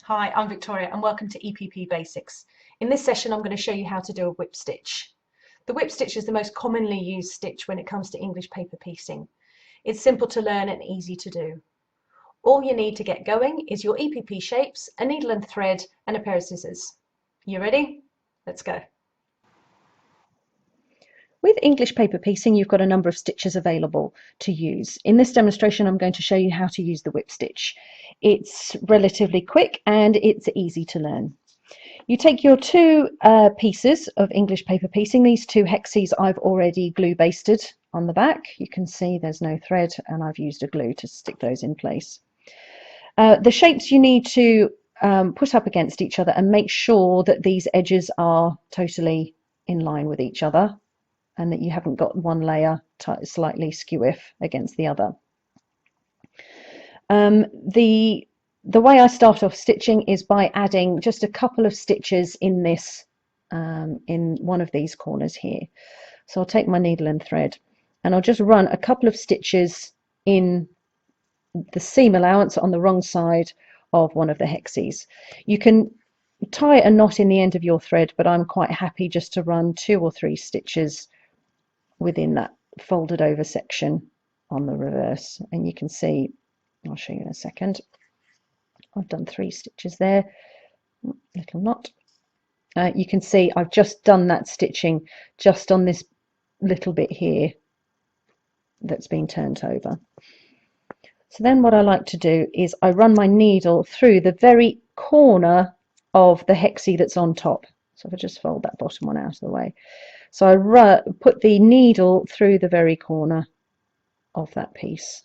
Hi, I'm Victoria and welcome to EPP Basics. In this session I'm going to show you how to do a whip stitch. The whip stitch is the most commonly used stitch when it comes to English paper piecing. It's simple to learn and easy to do. All you need to get going is your EPP shapes, a needle and thread and a pair of scissors. You ready? Let's go. With English paper piecing, you've got a number of stitches available to use. In this demonstration, I'm going to show you how to use the whip stitch. It's relatively quick and it's easy to learn. You take your two pieces of English paper piecing. These two hexes I've already glue basted on the back. You can see there's no thread and I've used a glue to stick those in place. The shapes you need to put up against each other and make sure that these edges are totally in line with each other, and that you haven't got one layer slightly skew-if against the other. The way I start off stitching is by adding just a couple of stitches in this, in one of these corners here. So I'll take my needle and thread and I'll just run a couple of stitches in the seam allowance on the wrong side of one of the hexes. You can tie a knot in the end of your thread, but I'm quite happy just to run 2 or 3 stitches within that folded over section on the reverse. And you can see, I'll show you in a second, I've done 3 stitches there, little knot. You can see I've just done that stitching just on this little bit here that's been turned over. So then what I like to do is I run my needle through the very corner of the hexie that's on top. So if I just fold that bottom one out of the way. So I put the needle through the very corner of that piece.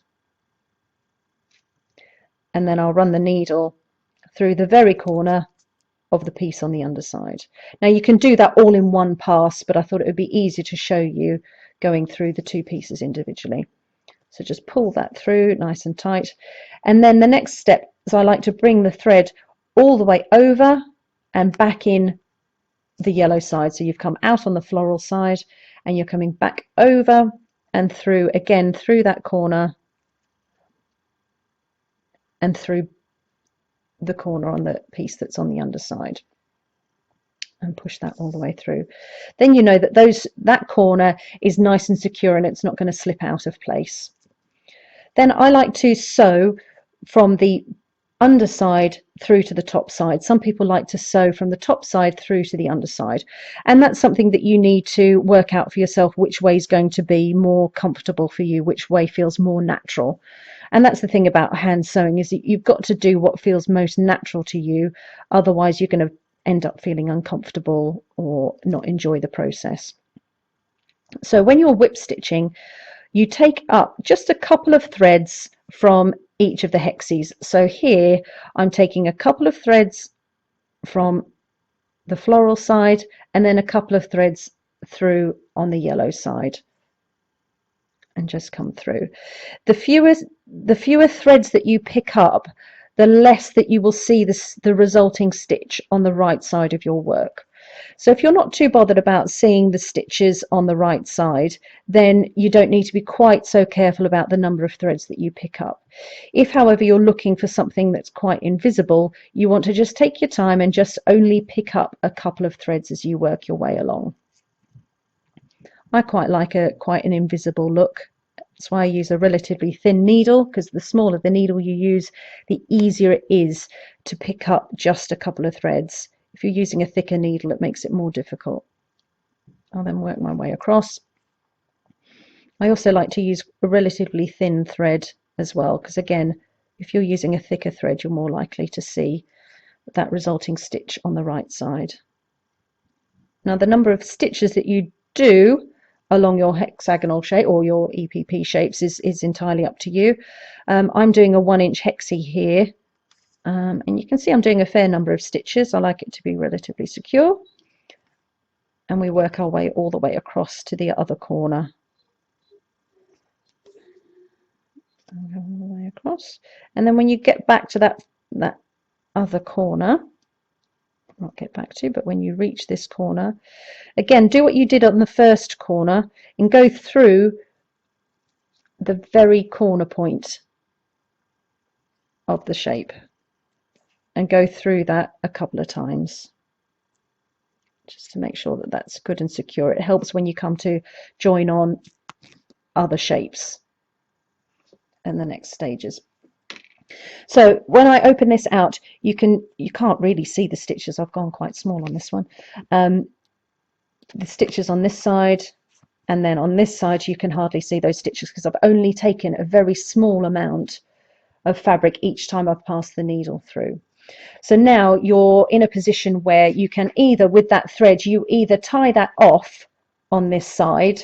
And then I'll run the needle through the very corner of the piece on the underside. Now you can do that all in one pass, but I thought it would be easier to show you going through the 2 pieces individually. So just pull that through nice and tight. And then the next step is I like to bring the thread all the way over and back in the yellow side. So you've come out on the floral side and you're coming back over and through again through that corner and through the corner on the piece that's on the underside, and push that all the way through. Then you know that that corner is nice and secure and it's not going to slip out of place. Then I like to sew from the underside through to the top side. Some people like to sew from the top side through to the underside, and that's something that you need to work out for yourself, which way is going to be more comfortable for you, which way feels more natural. And that's the thing about hand sewing, is that you've got to do what feels most natural to you, otherwise you're going to end up feeling uncomfortable or not enjoy the process. So when you're whip stitching, you take up just a couple of threads from each of the hexes. So here I'm taking a couple of threads from the floral side and then a couple of threads through on the yellow side, and just come through. The fewer threads that you pick up, the less that you will see the resulting stitch on the right side of your work. So if you're not too bothered about seeing the stitches on the right side, then you don't need to be quite so careful about the number of threads that you pick up. If, however, you're looking for something that's quite invisible, you want to just take your time and just only pick up a couple of threads as you work your way along. I quite like quite an invisible look. That's why I use a relatively thin needle, because the smaller the needle you use, the easier it is to pick up just a couple of threads. If you're using a thicker needle, it makes it more difficult. I'll then work my way across. I also like to use a relatively thin thread as well, because again, if you're using a thicker thread, you're more likely to see that resulting stitch on the right side. Now, the number of stitches that you do along your hexagonal shape or your EPP shapes is entirely up to you. I'm doing a 1-inch hexie here. And you can see I'm doing a fair number of stitches. I like it to be relatively secure, and we work our way all the way across to the other corner. All the way across, and then when you get back to that other corner, not get back to, but when you reach this corner, again do what you did on the first corner and go through the very corner point of the shape. and go through that a couple of times, just to make sure that that's good and secure. It helps when you come to join on other shapes and the next stages. So when I open this out, you can't really see the stitches. I've gone quite small on this one. The stitches on this side, and then on this side you can hardly see those stitches because I've only taken a very small amount of fabric each time I've passed the needle through. So now you're in a position where you can either, with that thread, you either tie that off on this side,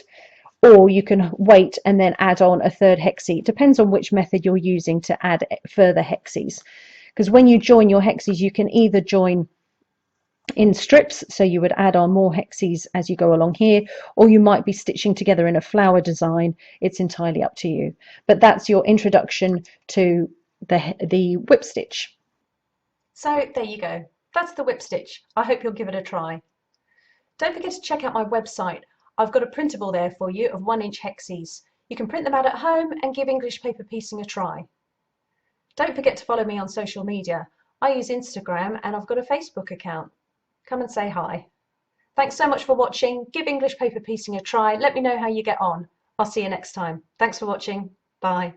or you can wait and then add on a third hexie. It depends on which method you're using to add further hexies, because when you join your hexies, you can either join in strips, so you would add on more hexies as you go along here, or you might be stitching together in a flower design. It's entirely up to you, but that's your introduction to the whip stitch. So there you go, that's the whip stitch. I hope you'll give it a try. Don't forget to check out my website. I've got a printable there for you of 1-inch hexies. You can print them out at home and give English paper piecing a try. Don't forget to follow me on social media. I use Instagram and I've got a Facebook account. Come and say hi. Thanks so much for watching. Give English paper piecing a try. Let me know how you get on. I'll see you next time. Thanks for watching. Bye.